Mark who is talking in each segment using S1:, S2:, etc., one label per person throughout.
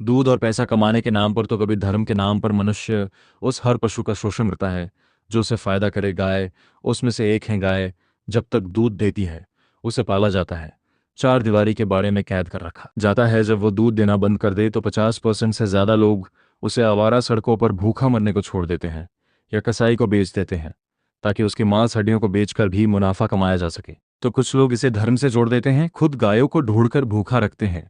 S1: दूध और पैसा कमाने के नाम पर तो कभी धर्म के नाम पर मनुष्य उस हर पशु का शोषण करता है जो उसे फायदा करे। गाय उसमें से एक है। गाय जब तक दूध देती है उसे पाला जाता है, चार दीवारी के बाड़े में कैद कर रखा जाता है। जब वो दूध देना बंद कर दे तो 50% से ज्यादा लोग उसे आवारा सड़कों पर भूखा मरने को छोड़ देते हैं या कसाई को बेच देते हैं ताकि उसकी मांस हड्डियों को बेचकर भी मुनाफा कमाया जा सके। तो कुछ लोग इसे धर्म से जोड़ देते हैं, खुद गायों को ढूंढकर भूखा रखते हैं।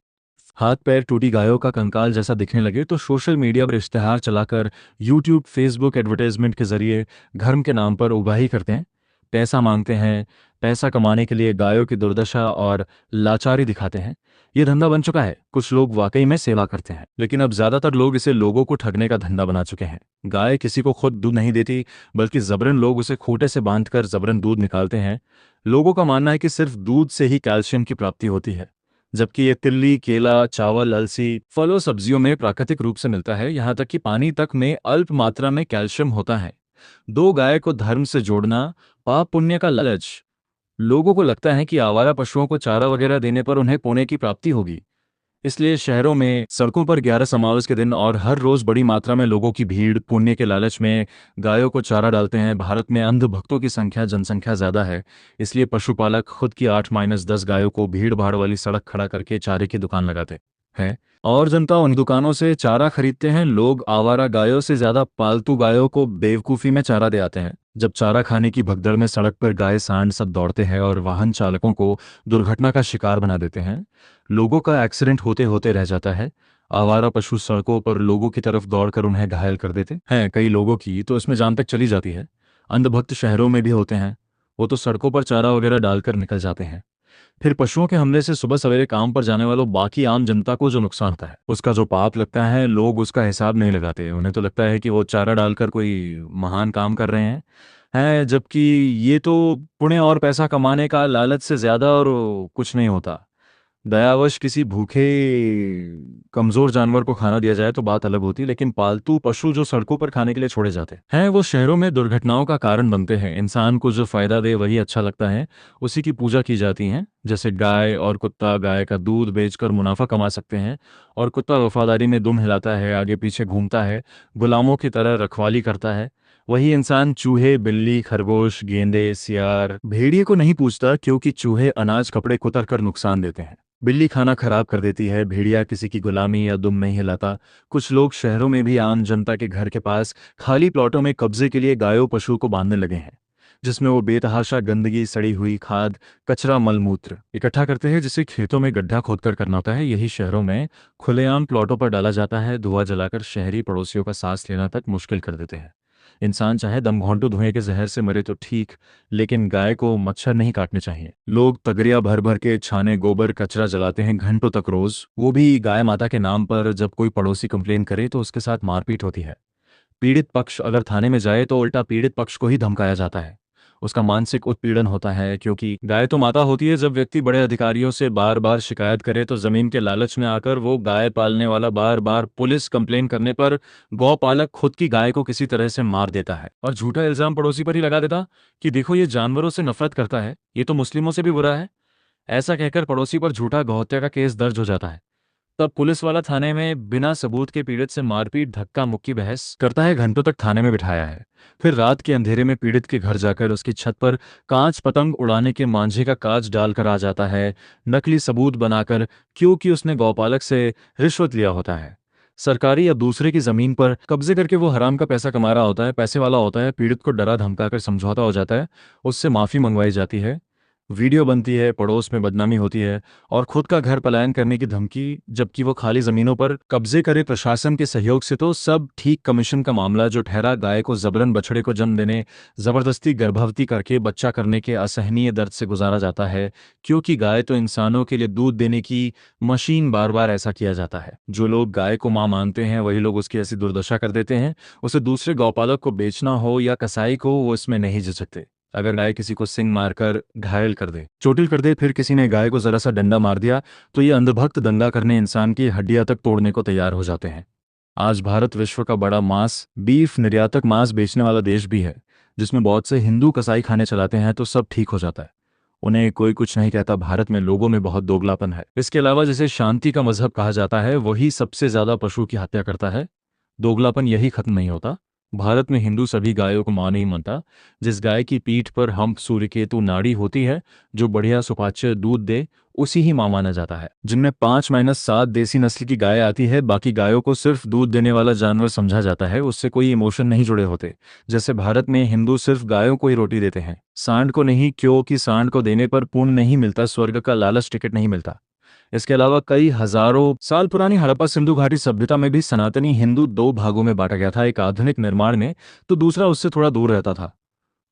S1: हाथ पैर टूटी गायों का कंकाल जैसा दिखने लगे तो सोशल मीडिया पर इश्तेहार चलाकर, यूट्यूब फेसबुक एडवर्टाइजमेंट के जरिए धर्म के नाम पर उगाही करते हैं, पैसा मांगते हैं। पैसा कमाने के लिए गायों की दुर्दशा और लाचारी दिखाते हैं। ये धंधा बन चुका है। कुछ लोग वाकई में सेवा करते हैं, लेकिन अब ज्यादातर लोग इसे लोगों को ठगने का धंधा बना चुके हैं। गाय किसी को खुद दूध नहीं देती, बल्कि जबरन लोग उसे खूंटे से बांधकर जबरन दूध निकालते हैं। लोगों का मानना है कि सिर्फ दूध से ही कैल्शियम की प्राप्ति होती है, जबकि ये तिल्ली, केला, चावल, अलसी, फलों सब्जियों में प्राकृतिक रूप से मिलता है। यहाँ तक कि पानी तक में अल्प मात्रा में कैल्शियम होता है। दो गाय को धर्म से जोड़ना, पाप पुण्य का लालच। लोगों को लगता है कि आवारा पशुओं को चारा वगैरह देने पर उन्हें पुण्य की प्राप्ति होगी, इसलिए शहरों में सड़कों पर 11 समावेश के दिन और हर रोज बड़ी मात्रा में लोगों की भीड़ पुण्य के लालच में गायों को चारा डालते हैं। भारत में अंध भक्तों की संख्या जनसंख्या ज्यादा है, इसलिए पशुपालक खुद की 8-10 गायों को भीड़ भाड़ वाली सड़क खड़ा करके चारे की दुकान लगाते हैं और जनता उन दुकानों से चारा खरीदते हैं। लोग आवारा गायों से ज्यादा पालतू गायों को बेवकूफ़ी में चारा दे आते हैं। जब चारा खाने की भगदड़ में सड़क पर गाय सांड सब दौड़ते हैं और वाहन चालकों को दुर्घटना का शिकार बना देते हैं, लोगों का एक्सीडेंट होते होते रह जाता है। आवारा पशु सड़कों पर लोगों की तरफ दौड़कर उन्हें घायल कर देते हैं। कई लोगों की तो इसमें जान तक चली जाती है। अंधभक्त शहरों में भी होते हैं, वो तो सड़कों पर चारा वगैरह डालकर निकल जाते हैं। फिर पशुओं के हमले से सुबह सवेरे काम पर जाने वालों बाकी आम जनता को जो नुकसान होता है, उसका जो पाप लगता है, लोग उसका हिसाब नहीं लगाते। उन्हें तो लगता है कि वो चारा डालकर कोई महान काम कर रहे हैं, जबकि ये तो पुण्य और पैसा कमाने का लालच से ज्यादा और कुछ नहीं होता। दयावश किसी भूखे कमजोर जानवर को खाना दिया जाए तो बात अलग होती, लेकिन पालतू पशु जो सड़कों पर खाने के लिए छोड़े जाते हैं वो शहरों में दुर्घटनाओं का कारण बनते हैं। इंसान को जो फायदा दे वही अच्छा लगता है, उसी की पूजा की जाती है। जैसे गाय और कुत्ता गाय का दूध बेचकर मुनाफा कमा सकते हैं, और कुत्ता वफादारी में दुम हिलाता है, आगे पीछे घूमता है, गुलामों की तरह रखवाली करता है। वही इंसान चूहे, बिल्ली, खरगोश, गेंडे, सियार, भेड़िए को नहीं पूछता, क्योंकि चूहे अनाज कपड़े कुतर कर नुकसान देते हैं, बिल्ली खाना खराब कर देती है, भेड़िया किसी की गुलामी या दुम नहीं हिलाता। कुछ लोग शहरों में भी आम जनता के घर के पास खाली प्लॉटों में कब्जे के लिए गायों पशु को बांधने लगे हैं, जिसमें वो बेतहाशा गंदगी, सड़ी हुई खाद, कचरा, मलमूत्र इकट्ठा करते हैं, जिसे खेतों में गड्ढा खोदकर करना होता है। यही शहरों में खुलेआम प्लॉटों पर डाला जाता है। धुआं जलाकर शहरी पड़ोसियों का सांस लेना तक मुश्किल कर देते हैं। इंसान चाहे दमघोंटू धुएं के जहर से मरे तो ठीक, लेकिन गाय को मच्छर नहीं काटने चाहिए। लोग तगड़िया भर भर के छाने गोबर कचरा जलाते हैं घंटों तक रोज, वो भी गाय माता के नाम पर। जब कोई पड़ोसी कंप्लेन करे तो उसके साथ मारपीट होती है। पीड़ित पक्ष अगर थाने में जाए तो उल्टा पीड़ित पक्ष को ही धमकाया जाता है। उसका मानसिक उत्पीड़न होता है, क्योंकि गाय तो माता होती है। जब व्यक्ति बड़े अधिकारियों से बार बार शिकायत करे तो जमीन के लालच में आकर वो गाय पालने वाला बार बार पुलिस कंप्लेन करने पर गौपालक खुद की गाय को किसी तरह से मार देता है और झूठा इल्जाम पड़ोसी पर ही लगा देता कि देखो ये जानवरों से नफरत करता है, ये तो मुस्लिमों से भी बुरा है। ऐसा कहकर पड़ोसी पर झूठा गौहत्या का केस दर्ज हो जाता है। तब पुलिस वाला थाने में बिना सबूत के पीड़ित से मारपीट, धक्का मुक्की, बहस करता है। घंटों तक थाने में बिठाया है। फिर रात के अंधेरे में पीड़ित के घर जाकर उसकी छत पर कांच पतंग उड़ाने के मांझे का कांच डालकर आ जाता है, नकली सबूत बनाकर, क्योंकि उसने गौपालक से रिश्वत लिया होता है। सरकारी या दूसरे की जमीन पर कब्जे करके वो हराम का पैसा कमा रहा होता है, पैसे वाला होता है। पीड़ित को डरा धमकाकर समझौता हो जाता है, उससे माफी मंगवाई जाती है, वीडियो बनती है, पड़ोस में बदनामी होती है और खुद का घर पलायन करने की धमकी, जबकि वो खाली जमीनों पर कब्जे करे प्रशासन के सहयोग से तो सब ठीक। कमीशन का मामला जो ठहरा गाय को जबरन बछड़े को जन्म देने, जबरदस्ती गर्भवती करके बच्चा करने के असहनीय दर्द से गुजारा जाता है, क्योंकि गाय तो इंसानों के लिए दूध देने की मशीन। बार बार ऐसा किया जाता है। जो लोग गाय को मां मानते हैं वही लोग उसकी ऐसी दुर्दशा कर देते हैं। उसे दूसरे गौपालक को बेचना हो या कसाई को, वो इसमें नहीं झिझकते। अगर गाय किसी को सिंग मारकर घायल कर दे, चोटिल कर दे, फिर किसी ने गाय को जरा सा डंडा मार दिया तो ये अंधभक्त दंगा करने इंसान की हड्डियां तक तोड़ने को तैयार हो जाते हैं। आज भारत विश्व का बड़ा मांस बीफ निर्यातक, मांस बेचने वाला देश भी है, जिसमें बहुत से हिंदू कसाई खाने चलाते हैं तो सब ठीक हो जाता है। उन्हें कोई कुछ नहीं कहता। भारत में लोगों में बहुत दोगलापन है। इसके अलावा जिसे शांति का मजहब कहा जाता है वही सबसे ज्यादा पशु की हत्या करता है। दोगलापन यही खत्म नहीं होता। भारत में हिंदू सभी गायों को मां नहीं मानता। जिस गाय की पीठ पर हम्प सूर्यकेतु नाड़ी होती है, जो बढ़िया सुपाच्य दूध दे, उसी ही मां माना जाता है। जिनमें 5-7 देसी नस्ल की गाय आती है, बाकी गायों को सिर्फ दूध देने वाला जानवर समझा जाता है, उससे कोई इमोशन नहीं जुड़े होते। जैसे भारत में हिंदू सिर्फ गायों को ही रोटी देते हैं, सांड को नहीं, क्योंकि सांड को देने पर पुण्य नहीं मिलता, स्वर्ग का लालच टिकट नहीं मिलता। इसके अलावा कई हजारों साल पुरानी हड़प्पा सिंधु घाटी सभ्यता में भी सनातनी हिंदू दो भागों में बांटा गया था। एक आधुनिक निर्माण में, तो दूसरा उससे थोड़ा दूर रहता था।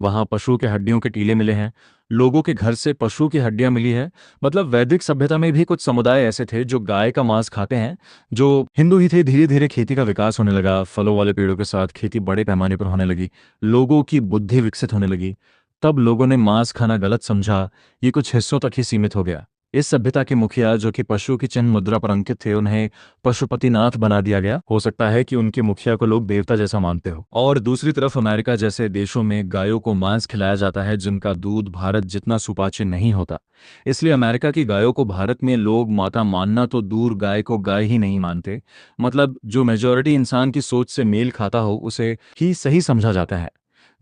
S1: वहां पशु के हड्डियों के टीले मिले हैं, लोगों के घर से पशु की हड्डियां मिली है। मतलब वैदिक सभ्यता में भी कुछ समुदाय ऐसे थे जो गाय का मांस खाते हैं, जो हिंदू ही थे। धीरे धीरे खेती का विकास होने लगा, फलों वाले पेड़ों के साथ खेती बड़े पैमाने पर होने लगी, लोगों की बुद्धि विकसित होने लगी। तब लोगों ने मांस खाना गलत समझा, ये कुछ हिस्सों तक ही सीमित हो गया। इस सभ्यता के मुखिया, जो कि पशु की चिन्ह मुद्रा पर अंकित थे, उन्हें पशुपतिनाथ बना दिया गया। हो सकता है कि उनके मुखिया को लोग देवता जैसा मानते हो। और दूसरी तरफ अमेरिका जैसे देशों में गायों को मांस खिलाया जाता है, जिनका दूध भारत जितना सुपाच्य नहीं होता। इसलिए अमेरिका की गायों को भारत में लोग माता मानना तो दूर, गाय को गाय ही नहीं मानते। मतलब जो मेजॉरिटी इंसान की सोच से मेल खाता हो, उसे ही सही समझा जाता है।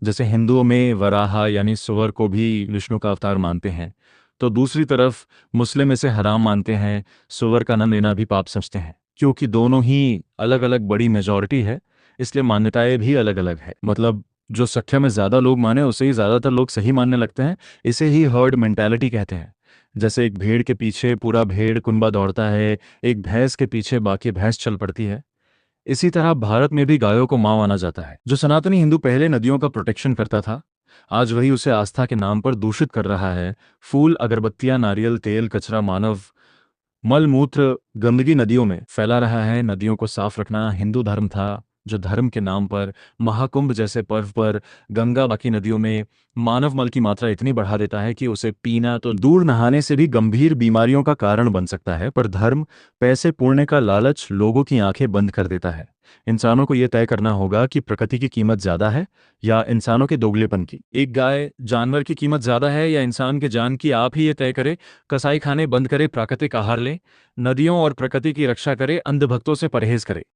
S1: जैसे हिंदुओं में वराहा यानी सुअर को भी विष्णु का अवतार मानते हैं, तो दूसरी तरफ मुस्लिम इसे हराम मानते हैं, सुअर का न लेना भी पाप समझते हैं। क्योंकि दोनों ही अलग अलग बड़ी मेजॉरिटी है, इसलिए मान्यताएं भी अलग अलग है। मतलब जो संख्या में ज्यादा लोग माने उसे ही ज्यादातर लोग सही मानने लगते हैं। इसे ही हर्ड मेंटालिटी कहते हैं। जैसे एक भेड़ के पीछे पूरा भेड़ कुनबा दौड़ता है, एक भैंस के पीछे बाकी भैंस चल पड़ती है। इसी तरह भारत में भी गायों को मां माना जाता है। जो सनातनी हिंदू पहले नदियों का प्रोटेक्शन करता था, आज वही उसे आस्था के नाम पर दूषित कर रहा है। फूल, अगरबत्तियां, नारियल तेल, कचरा, मानव मल मूत्र, गंदगी नदियों में फैला रहा है। नदियों को साफ रखना हिंदू धर्म था, जो धर्म के नाम पर महाकुंभ जैसे पर्व पर गंगा बाकी नदियों में मानव मल की मात्रा इतनी बढ़ा देता है कि उसे पीना तो दूर, नहाने से भी गंभीर बीमारियों का कारण बन सकता है। पर धर्म, पैसे, पुण्य का लालच लोगों की आंखें बंद कर देता है। इंसानों को यह तय करना होगा कि प्रकृति की कीमत ज्यादा है या इंसानों के दोगलेपन की। एक गाय जानवर की कीमत ज्यादा है या इंसान के जान की, आप ही ये तय करें। कसाई खाने बंद करे, प्राकृतिक आहार ले, नदियों और प्रकृति की रक्षा करे, अंधभक्तों से परहेज करे।